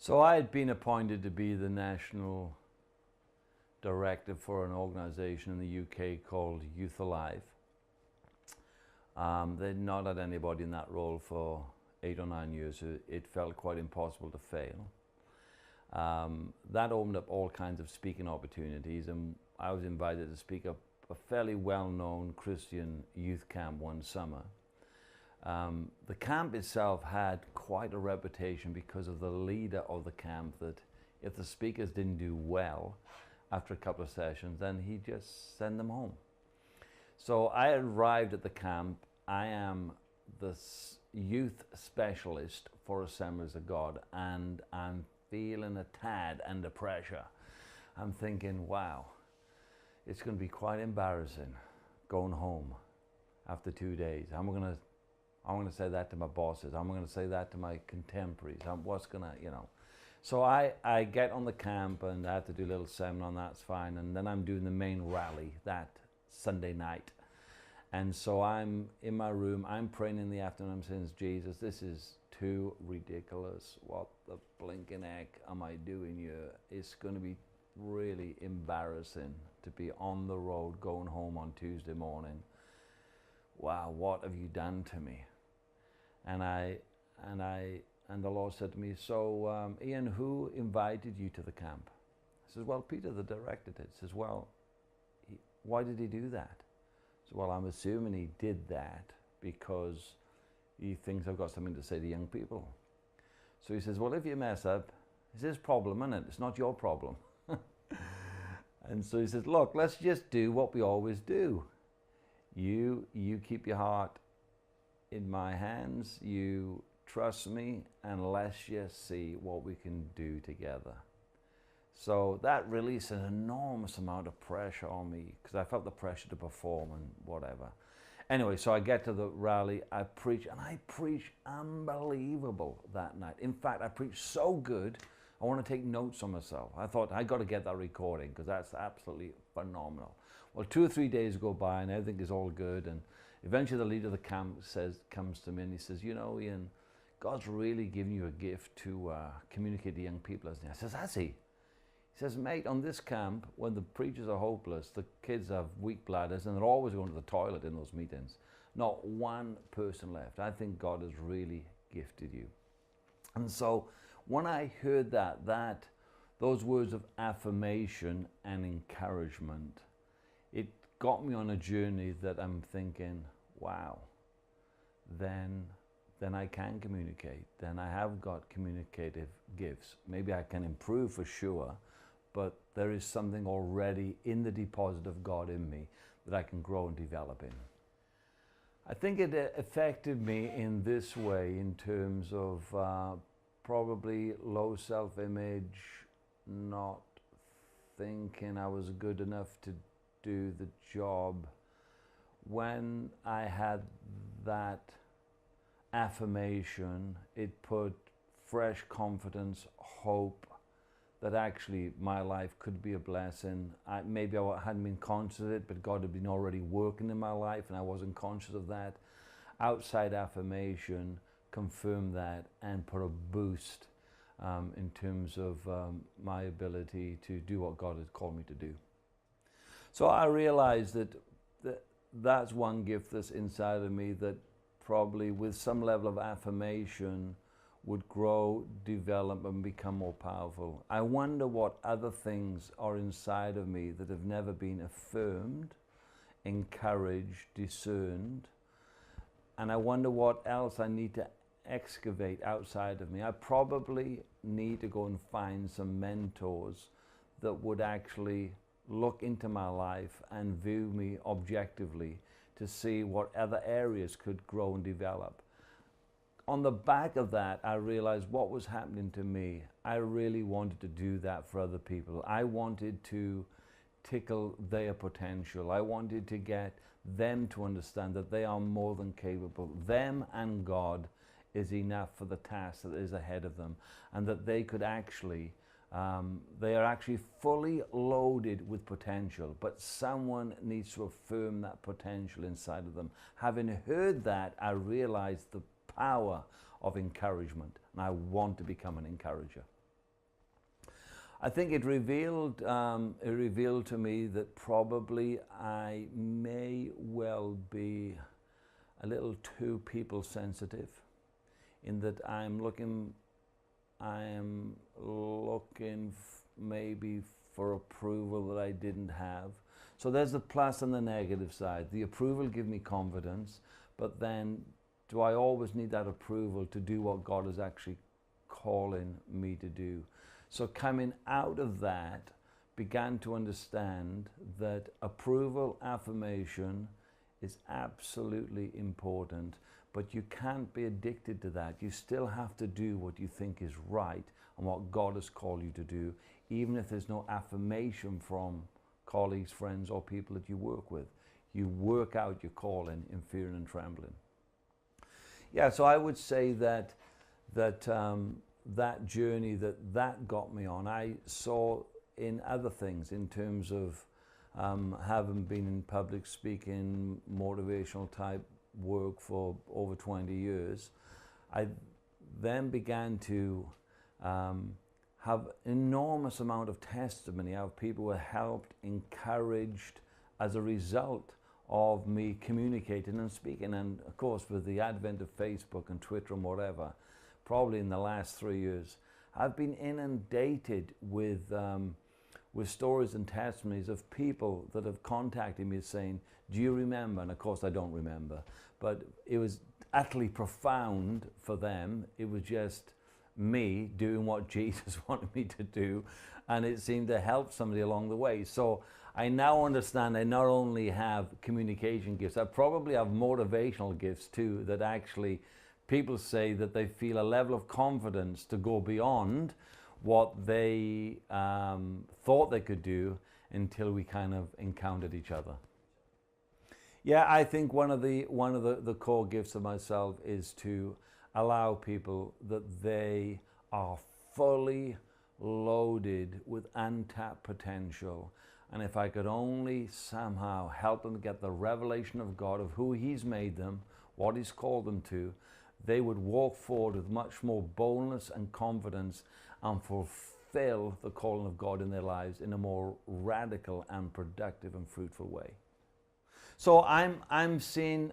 So I had been appointed to be the national director for an organization in the UK called Youth Alive. They'd not had anybody in that role for 8 or 9 years, so it felt quite impossible to fail. That opened up all kinds of speaking opportunities, and I was invited to speak at a fairly well-known Christian youth camp one summer. The camp itself had quite a reputation because of the leader of the camp, that if the speakers didn't do well after a couple of sessions, then he'd just send them home. So I arrived at the camp. I am the youth specialist for Assemblies of God, and I'm feeling a tad under pressure. I'm thinking, wow, it's going to be quite embarrassing going home after 2 days. I'm going to say that to my bosses. I'm going to say that to my contemporaries. What's going to, So I get on the camp and I have to do a little seminar, and that's fine. And then I'm doing the main rally that Sunday night. And so I'm in my room, I'm praying in the afternoon, I'm saying, Jesus, this is too ridiculous. What the blinking heck am I doing here? It's going to be really embarrassing to be on the road going home on Tuesday morning. Wow, what have you done to me? And the Lord said to me, so Ian, who invited you to the camp? I says, well, Peter, the director did. He says, well, why did he do that? So, well, I'm assuming he did that because he thinks I've got something to say to young people. So he says, well, if you mess up, it's his problem, isn't it? It's not your problem. And so he says, look, let's just do what we always do. You keep your heart in my hands, you trust me, and let's just see what we can do together. So that released an enormous amount of pressure on me, because I felt the pressure to perform and whatever. Anyway, so I get to the rally, I preach, and I preach unbelievable that night. In fact, I preached so good, I want to take notes on myself. I thought, I got to get that recording, because that's absolutely phenomenal. Well, 2 or 3 days go by, and everything is all good, and eventually the leader of the camp comes to me, and he says, Ian, God's really given you a gift to communicate to young people. I says, has he? He says, mate, on this camp, when the preachers are hopeless, the kids have weak bladders, and they're always going to the toilet in those meetings. Not one person left. I think God has really gifted you. And so when I heard those words of affirmation and encouragement, it got me on a journey that I'm thinking, wow, then I can communicate. Then I have got communicative gifts. Maybe I can improve for sure, but there is something already in the deposit of God in me that I can grow and develop in. I think it affected me in this way, in terms of probably low self-image, not thinking I was good enough to do the job. When I had that affirmation, it put fresh confidence, hope, that actually my life could be a blessing. Maybe I hadn't been conscious of it, but God had been already working in my life and I wasn't conscious of that. Outside affirmation confirmed that and put a boost in terms of my ability to do what God had called me to do. So I realized that's one gift that's inside of me that probably with some level of affirmation would grow, develop, and become more powerful. I wonder what other things are inside of me that have never been affirmed, encouraged, discerned, and I wonder what else I need to excavate outside of me. I probably need to go and find some mentors that would actually look into my life and view me objectively to see what other areas could grow and develop. On the back of that, I realized what was happening to me. I really wanted to do that for other people. I wanted to tickle their potential. I wanted to get them to understand that they are more than capable. Them and God is enough for the task that is ahead of them, and that they could actually, they are actually fully loaded with potential, but someone needs to affirm that potential inside of them. Having heard that, I realized the power of encouragement, and I want to become an encourager. I think it revealed to me that probably I may well be a little too people sensitive, in that I am looking maybe for approval that I didn't have. So there's the plus and the negative side. The approval give me confidence, but then do I always need that approval to do what God is actually calling me to do? So coming out of that, began to understand that approval, affirmation is absolutely important, but you can't be addicted to that. You still have to do what you think is right and what God has called you to do, even if there's no affirmation from colleagues, friends, or people that you work with. You work out your calling in fear and trembling. Yeah, so I would say that that journey that got me on, I saw in other things in terms of having been in public speaking, motivational type work for over 20 years. I then began to have enormous amount of testimony of people who were helped, encouraged as a result of me communicating and speaking. And of course, with the advent of Facebook and Twitter and whatever, probably in the last 3 years, I've been inundated with stories and testimonies of people that have contacted me saying, do you remember? And of course I don't remember, but it was utterly profound for them. It was just me doing what Jesus wanted me to do, and it seemed to help somebody along the way. So I now understand I not only have communication gifts, I probably have motivational gifts too, that actually people say that they feel a level of confidence to go beyond what they thought they could do until we kind of encountered each other. Yeah, I think one of the core gifts of myself is to allow people that they are fully loaded with untapped potential. And if I could only somehow help them get the revelation of God, of who He's made them, what He's called them to, they would walk forward with much more boldness and confidence and fulfill the calling of God in their lives in a more radical and productive and fruitful way. So I'm seeing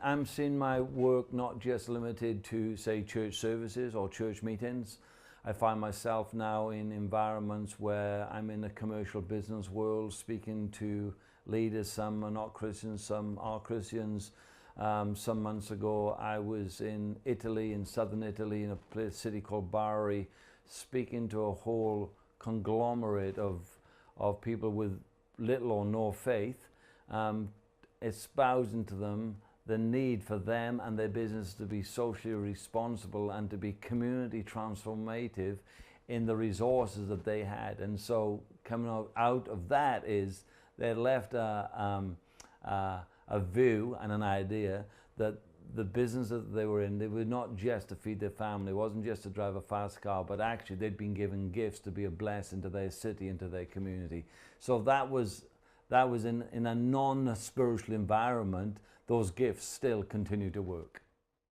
my work not just limited to, say, church services or church meetings. I find myself now in environments where I'm in the commercial business world, speaking to leaders. Some are not Christians, some are Christians. Some months ago, I was in Italy, in southern Italy, in a city called Bari, speaking to a whole conglomerate of people with little or no faith, espousing to them the need for them and their business to be socially responsible and to be community transformative in the resources that they had. And so coming out of that is they left a view and an idea that the business that they were in, they were not just to feed their family, it wasn't just to drive a fast car, but actually they'd been given gifts to be a blessing to their city and to their community. So that was in a non-spiritual environment, those gifts still continue to work.